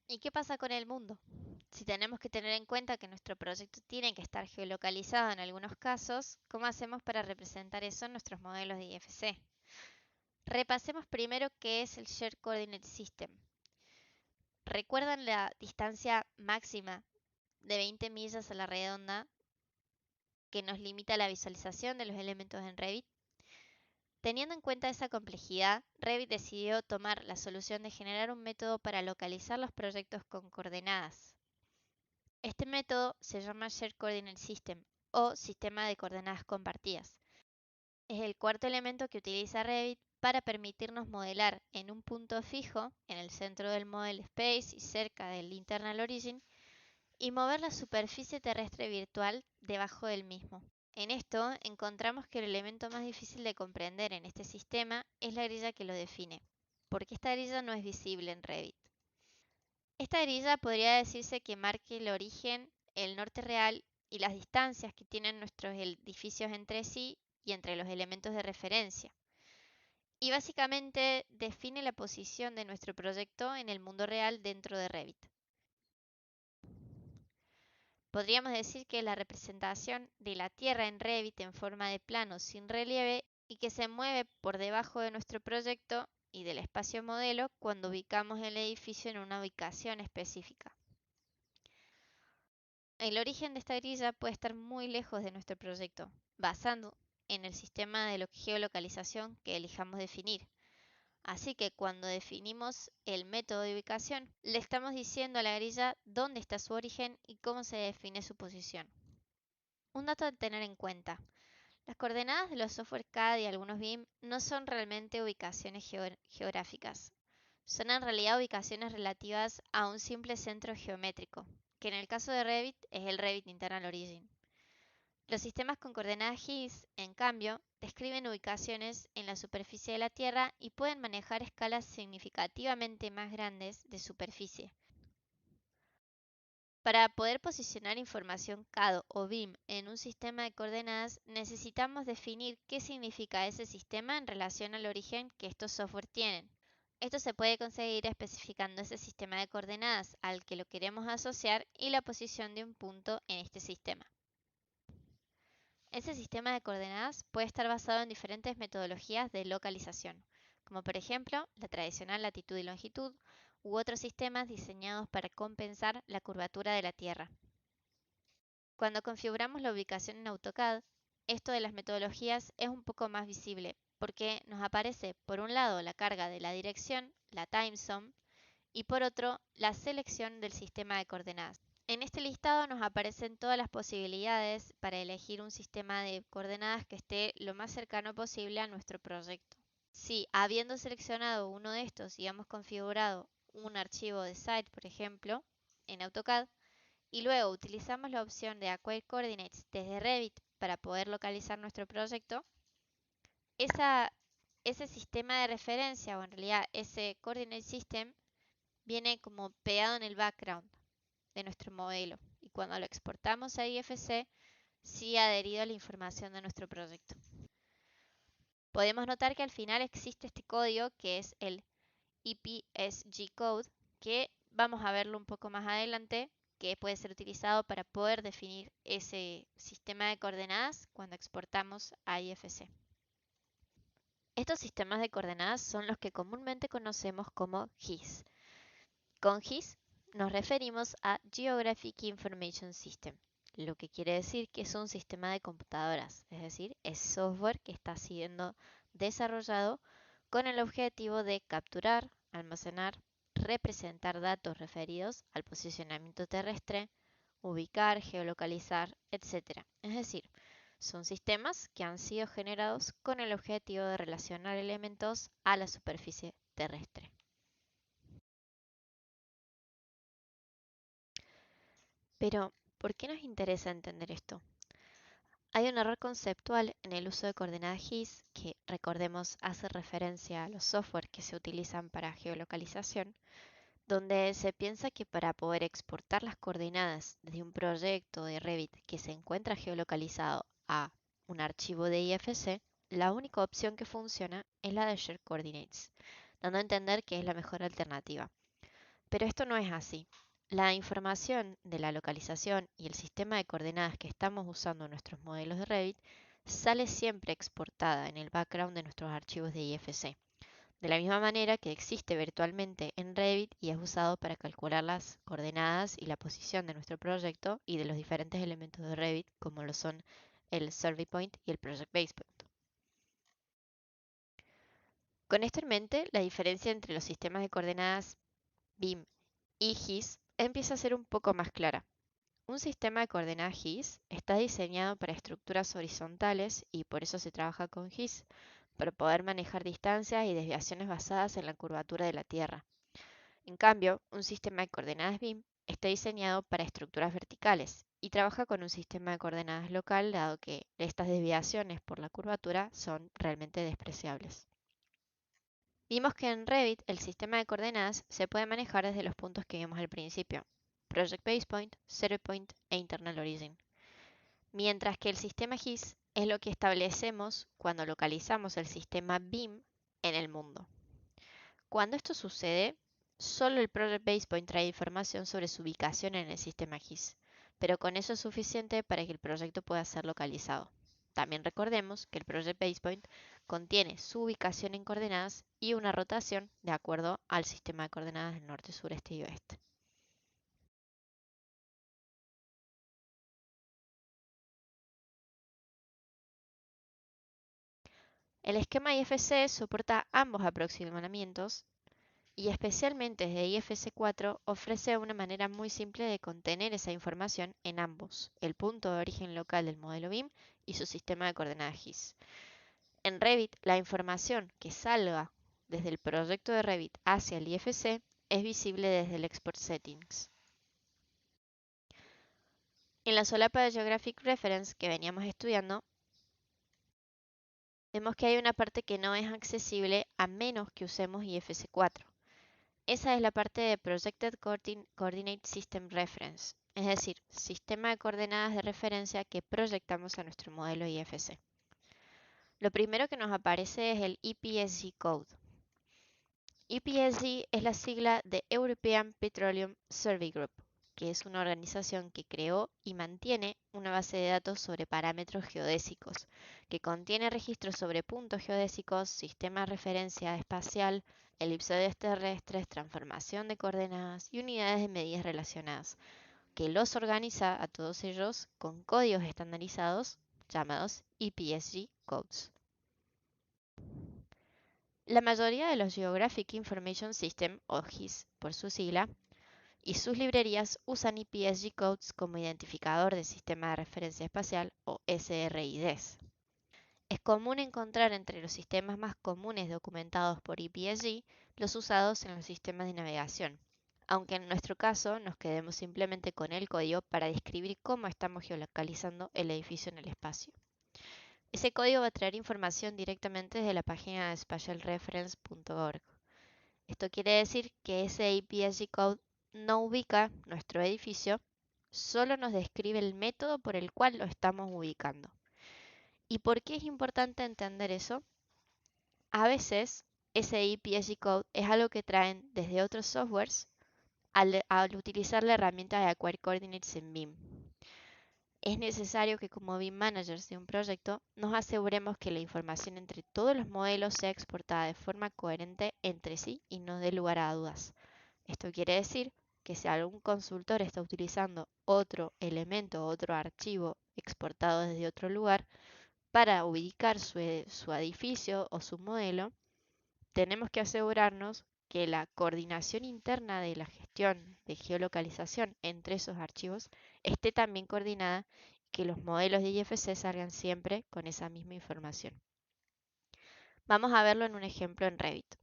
¿Y qué pasa con el mundo? Si tenemos que tener en cuenta que nuestro proyecto tiene que estar geolocalizado en algunos casos, ¿cómo hacemos para representar eso en nuestros modelos de IFC? Repasemos primero qué es el Shared Coordinate System. ¿Recuerdan la distancia máxima de 20 millas a la redonda que nos limita la visualización de los elementos en Revit? Teniendo en cuenta esa complejidad, Revit decidió tomar la solución de generar un método para localizar los proyectos con coordenadas. Este método se llama Shared Coordinate System o Sistema de Coordenadas Compartidas. Es el cuarto elemento que utiliza Revit para permitirnos modelar en un punto fijo, en el centro del Model Space y cerca del Internal Origin, y mover la superficie terrestre virtual debajo del mismo. En esto encontramos que el elemento más difícil de comprender en este sistema es la grilla que lo define, porque esta grilla no es visible en Revit. Esta grilla podría decirse que marque el origen, el norte real y las distancias que tienen nuestros edificios entre sí y entre los elementos de referencia. Y básicamente define la posición de nuestro proyecto en el mundo real dentro de Revit. Podríamos decir que la representación de la Tierra en Revit en forma de plano sin relieve y que se mueve por debajo de nuestro proyecto y del espacio modelo cuando ubicamos el edificio en una ubicación específica. El origen de esta grilla puede estar muy lejos de nuestro proyecto, basando en el sistema de geolocalización que elijamos definir. Así que cuando definimos el método de ubicación, le estamos diciendo a la grilla dónde está su origen y cómo se define su posición. Un dato a tener en cuenta. Las coordenadas de los software CAD y algunos BIM no son realmente ubicaciones geográficas. Son en realidad ubicaciones relativas a un simple centro geométrico, que en el caso de Revit es el Revit Internal Origin. Los sistemas con coordenadas GIS, en cambio, describen ubicaciones en la superficie de la Tierra y pueden manejar escalas significativamente más grandes de superficie. Para poder posicionar información CAD o BIM en un sistema de coordenadas, necesitamos definir qué significa ese sistema en relación al origen que estos software tienen. Esto se puede conseguir especificando ese sistema de coordenadas al que lo queremos asociar y la posición de un punto en este sistema. Ese sistema de coordenadas puede estar basado en diferentes metodologías de localización, como por ejemplo la tradicional latitud y longitud, u otros sistemas diseñados para compensar la curvatura de la Tierra. Cuando configuramos la ubicación en AutoCAD, esto de las metodologías es un poco más visible, porque nos aparece por un lado la carga de la dirección, la timezone, y por otro la selección del sistema de coordenadas. En este listado nos aparecen todas las posibilidades para elegir un sistema de coordenadas que esté lo más cercano posible a nuestro proyecto. Si, habiendo seleccionado uno de estos y hemos configurado un archivo de site, por ejemplo, en AutoCAD, y luego utilizamos la opción de Acquire Coordinates desde Revit para poder localizar nuestro proyecto, ese sistema de referencia, o en realidad ese Coordinate System, viene como pegado en el background de nuestro modelo, y cuando lo exportamos a IFC, sigue adherido a la información de nuestro proyecto. Podemos notar que al final existe este código que es el EPSG code, que vamos a verlo un poco más adelante, que puede ser utilizado para poder definir ese sistema de coordenadas cuando exportamos a IFC. Estos sistemas de coordenadas son los que comúnmente conocemos como GIS. Con GIS nos referimos a Geographic Information System, lo que quiere decir que es un sistema de computadoras, es decir, es software que está siendo desarrollado con el objetivo de capturar, almacenar, representar datos referidos al posicionamiento terrestre, ubicar, geolocalizar, etc. Es decir, son sistemas que han sido generados con el objetivo de relacionar elementos a la superficie terrestre. Pero, ¿por qué nos interesa entender esto? Hay un error conceptual en el uso de coordenadas GIS que, recordemos, hace referencia a los software que se utilizan para geolocalización, donde se piensa que para poder exportar las coordenadas desde un proyecto de Revit que se encuentra geolocalizado a un archivo de IFC, la única opción que funciona es la de Shared Coordinates, dando a entender que es la mejor alternativa. Pero esto no es así. La información de la localización y el sistema de coordenadas que estamos usando en nuestros modelos de Revit sale siempre exportada en el background de nuestros archivos de IFC, de la misma manera que existe virtualmente en Revit y es usado para calcular las coordenadas y la posición de nuestro proyecto y de los diferentes elementos de Revit, como lo son el Survey Point y el Project Base Point. Con esto en mente, la diferencia entre los sistemas de coordenadas BIM y GIS empieza a ser un poco más clara. Un sistema de coordenadas GIS está diseñado para estructuras horizontales y por eso se trabaja con GIS, para poder manejar distancias y desviaciones basadas en la curvatura de la Tierra. En cambio, un sistema de coordenadas BIM está diseñado para estructuras verticales y trabaja con un sistema de coordenadas local, dado que estas desviaciones por la curvatura son realmente despreciables. Vimos que en Revit el sistema de coordenadas se puede manejar desde los puntos que vimos al principio: Project Base Point, Zero Point e Internal Origin. Mientras que el sistema GIS es lo que establecemos cuando localizamos el sistema BIM en el mundo. Cuando esto sucede, solo el Project Base Point trae información sobre su ubicación en el sistema GIS, pero con eso es suficiente para que el proyecto pueda ser localizado. También recordemos que el Project Base Point contiene su ubicación en coordenadas y una rotación de acuerdo al sistema de coordenadas del norte, sureste y oeste. El esquema IFC soporta ambos aproximamientos y especialmente desde IFC 4 ofrece una manera muy simple de contener esa información en ambos, el punto de origen local del modelo BIM y su sistema de coordenadas GIS. En Revit, la información que salga desde el proyecto de Revit hacia el IFC es visible desde el Export Settings. En la solapa de Geographic Reference que veníamos estudiando, vemos que hay una parte que no es accesible a menos que usemos IFC 4. Esa es la parte de Projected Coordinate System Reference, es decir, sistema de coordenadas de referencia que proyectamos a nuestro modelo IFC. Lo primero que nos aparece es el EPSG Code. EPSG es la sigla de European Petroleum Survey Group, que es una organización que creó y mantiene una base de datos sobre parámetros geodésicos, que contiene registros sobre puntos geodésicos, sistema de referencia espacial, elipsoides terrestres, transformación de coordenadas y unidades de medidas relacionadas, que los organiza a todos ellos con códigos estandarizados llamados EPSG Codes. La mayoría de los Geographic Information System, o GIS por su sigla, y sus librerías usan EPSG Codes como identificador de sistema de referencia espacial, o SRIDs. Es común encontrar entre los sistemas más comunes documentados por EPSG los usados en los sistemas de navegación, aunque en nuestro caso nos quedemos simplemente con el código para describir cómo estamos geolocalizando el edificio en el espacio. Ese código va a traer información directamente desde la página de spatialreference.org. Esto quiere decir que ese EPSG code no ubica nuestro edificio, solo nos describe el método por el cual lo estamos ubicando. ¿Y por qué es importante entender eso? A veces ese EPSG code es algo que traen desde otros softwares al utilizar la herramienta de Acquire Coordinates en BIM. Es necesario que como BIM managers de un proyecto nos aseguremos que la información entre todos los modelos sea exportada de forma coherente entre sí y no dé lugar a dudas. Esto quiere decir que si algún consultor está utilizando otro elemento o otro archivo exportado desde otro lugar para ubicar su edificio o su modelo, tenemos que asegurarnos que la coordinación interna de la gestión de geolocalización entre esos archivos esté también coordinada y que los modelos de IFC salgan siempre con esa misma información. Vamos a verlo en un ejemplo en Revit.